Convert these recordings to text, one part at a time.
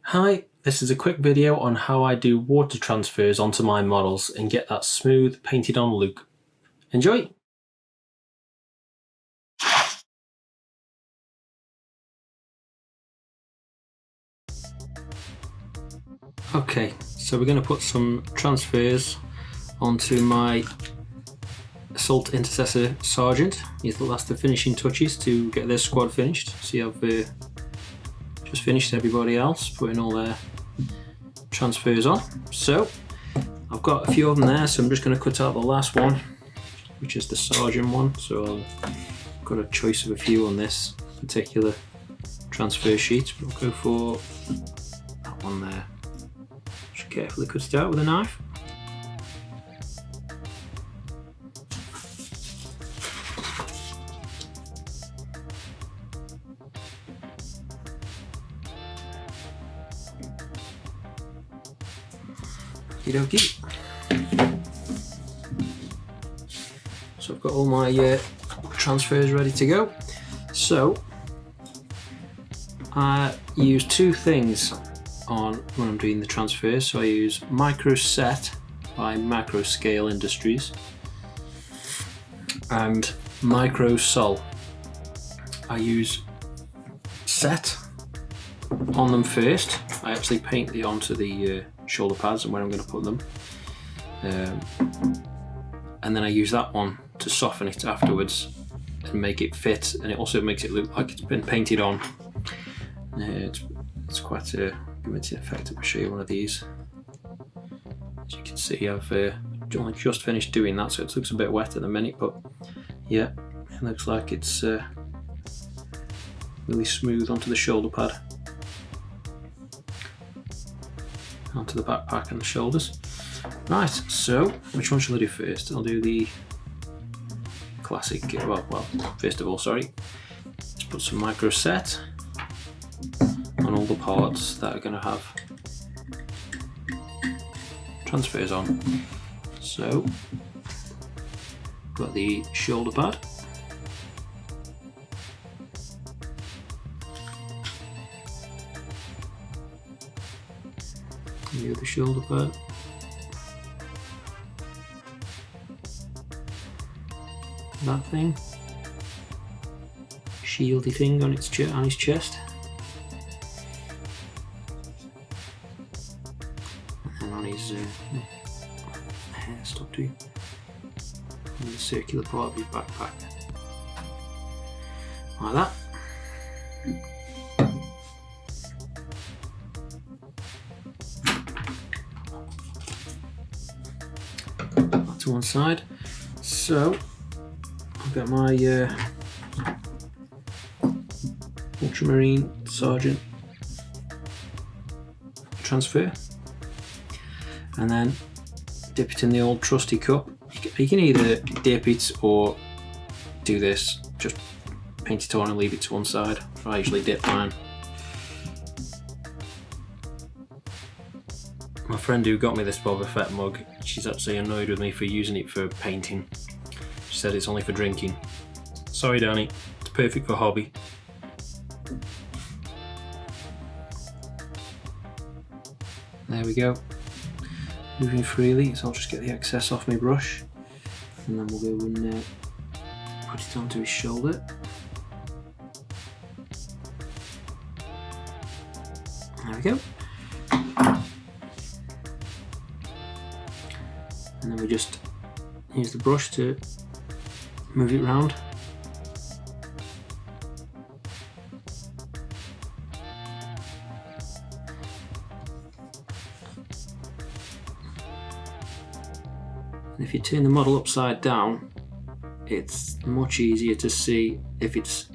Hi, this is a quick video on how I do water transfers onto my models and get that smooth painted on look. Enjoy! Okay, so we're going to put some transfers onto my Assault Intercessor Sergeant. That's the finishing touches to get their squad finished. See, I've just finished everybody else, putting all their transfers on. So I've got a few of them there, so I'm just going to cut out the last one, which is the Sergeant one. So I've got a choice of a few on this particular transfer sheet, but I'll go for that one there. Just carefully cut it out with a knife. Okie dokie. So I've got all my transfers ready to go. So I use two things on when I'm doing the transfers. So I use Micro Set by Macro Scale Industries and Micro Sol. I use Set on them first. I actually paint the onto the shoulder pads and where I'm going to put them, and then I use that one to soften it afterwards and make it fit, and it also makes it look like it's been painted on. It's quite a convincing effect. I'll show you one of these. As you can see, I've only just finished doing that, so it looks a bit wet at the minute, but yeah, it looks like it's really smooth onto the shoulder pad, onto the backpack and the shoulders. Right, so which one shall I do first? I'll do the classic, well, first of all, let's put some Micro Set on all the parts that are going to have transfers on. So, got the shoulder pad. The other shoulder pad. That thing. Shieldy thing on its chest. And on his hair stuff too. On the circular part of his backpack. Like that. To one side. So I've got my Ultramarine Sergeant transfer, and then dip it in the old trusty cup. You can either dip it or do this, just paint it on and leave it to one side. I usually dip mine. My friend who got me this Boba Fett mug, she's actually annoyed with me for using it for painting. She said it's only for drinking. Sorry Danny, it's perfect for hobby. There we go. Moving freely, so I'll just get the excess off my brush, and then we'll go and put it onto his shoulder. There we go. And then we just use the brush to move it around. And if you turn the model upside down, it's much easier to see if it's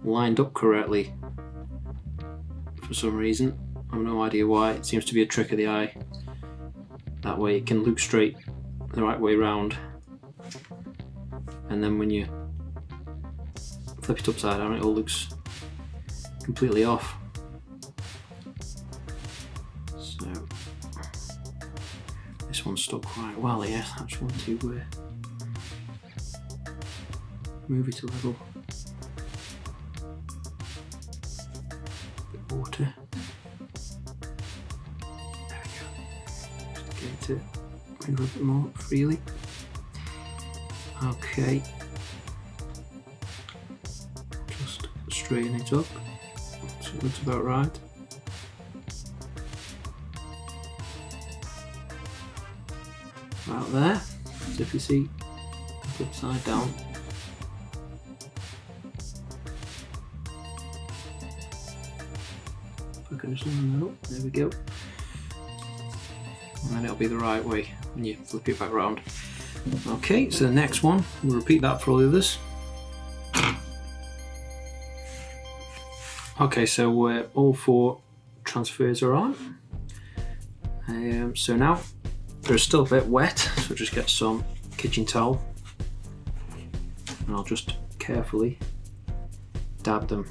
lined up correctly. For some reason, I have no idea why. It seems to be a trick of the eye. That way it can look straight the right way round, and then when you flip it upside down, it all looks completely off. So this one's stuck quite well here. I just want to move it a little. Bit of water. to move a bit more freely. Okay, just straighten it up, so it looks about right. About there, so if you see, upside down. I can just line that up, there we go. And then it'll be the right way when you flip it back around. Okay, so the next one, we'll repeat that for all the others. Okay, so all 4 transfers are on. So now they're still a bit wet, so just get some kitchen towel and I'll just carefully dab them.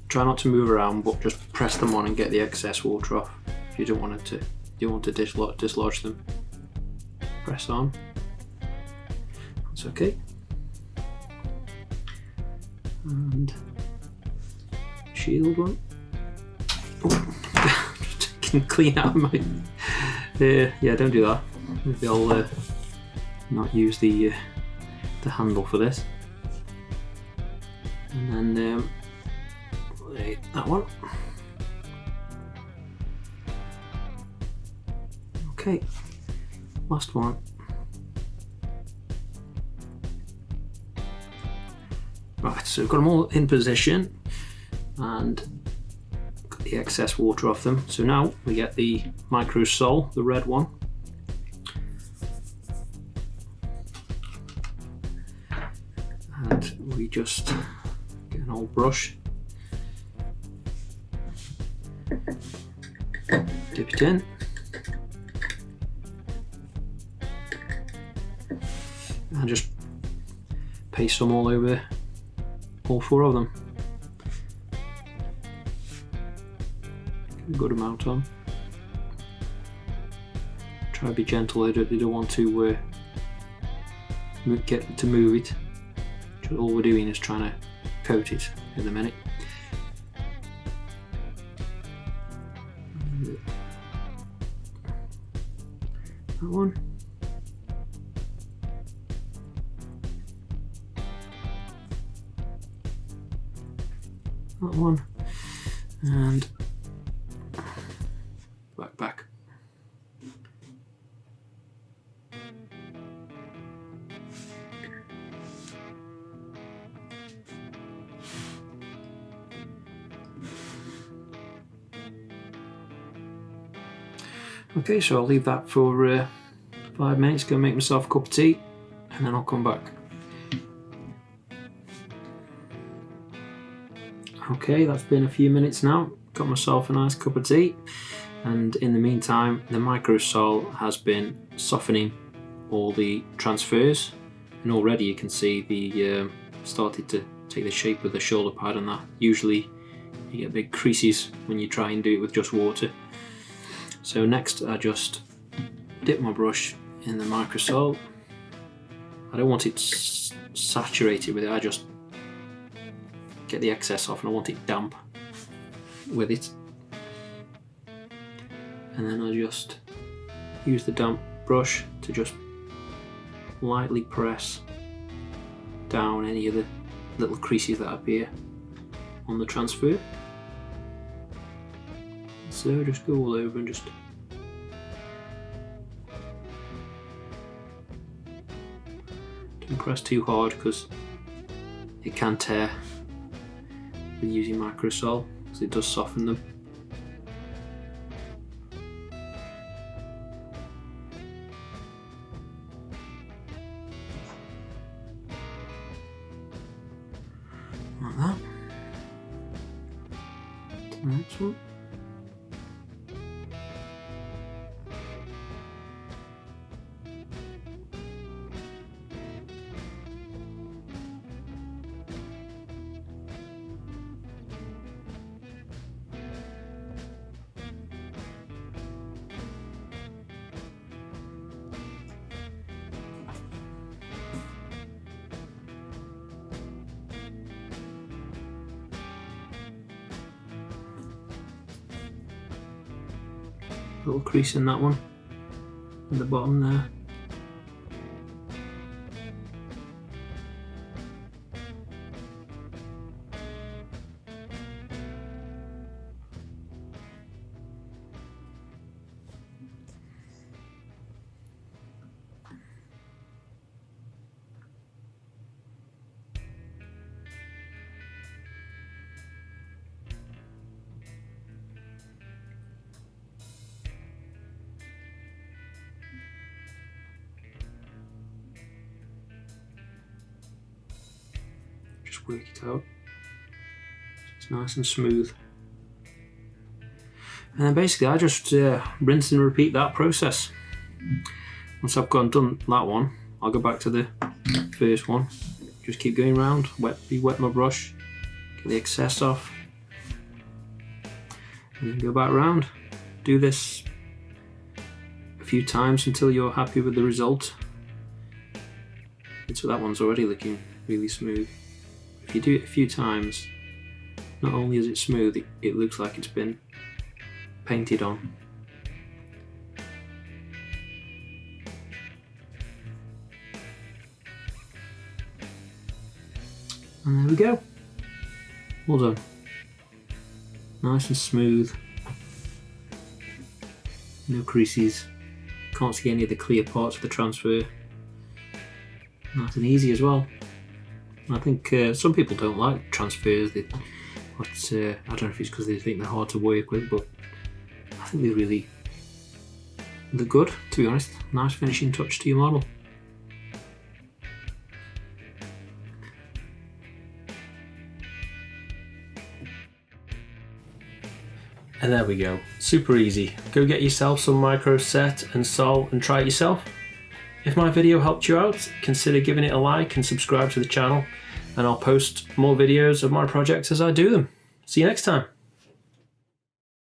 Try not to move around, but just press them on and get the excess water off. If you don't want it to, you want to dislodge them. Press on. That's okay. And shield one. Oh, just can clean out my. Yeah, don't do that. Maybe I'll not use the handle for this. And then that one. Okay, last one. Right, so we've got them all in position and got the excess water off them. So now we get the micro sole, the red one. And we just get an old brush, dip it in. And just paste some all over all 4 of them. Get a good amount on. Try to be gentle. You don't want to get to move it. All we're doing is trying to coat it in a minute. That one. That one, and back. Okay, so I'll leave that for 5 minutes, go make myself a cup of tea, and then I'll come back. Okay, that's been a few minutes now. Got myself a nice cup of tea, and in the meantime the micro sole has been softening all the transfers, and already you can see the started to take the shape of the shoulder pad, and that usually you get big creases when you try and do it with just water. So next I just dip my brush in the micro sole. I don't want it saturated with it, I just get the excess off and I want it damp with it. And then I just use the damp brush to just lightly press down any of the little creases that appear on the transfer. So just go all over and just don't press too hard because it can tear with using micro sole, because it does soften them. Like that. To the next one. Little crease in that one. at the bottom there. Just work it out so it's nice and smooth. And then basically I just rinse and repeat that process. Once I've done that one, I'll go back to the first one. Just keep going around, wet my brush, get the excess off, and then go back around. Do this a few times until you're happy with the result. So that one's already looking really smooth. If you do it a few times, not only is it smooth, it looks like it's been painted on. And there we go. Well done. Nice and smooth. No creases. Can't see any of the clear parts of the transfer. Nice and easy as well. I think some people don't like transfers. I don't know if it's because they think they're hard to work with, but I think they really look good, to be honest. Nice finishing touch to your model. And there we go, super easy. Go get yourself some micro set and sol and try it yourself. If my video helped you out, consider giving it a like and subscribe to the channel, and I'll post more videos of my projects as I do them. See you next time.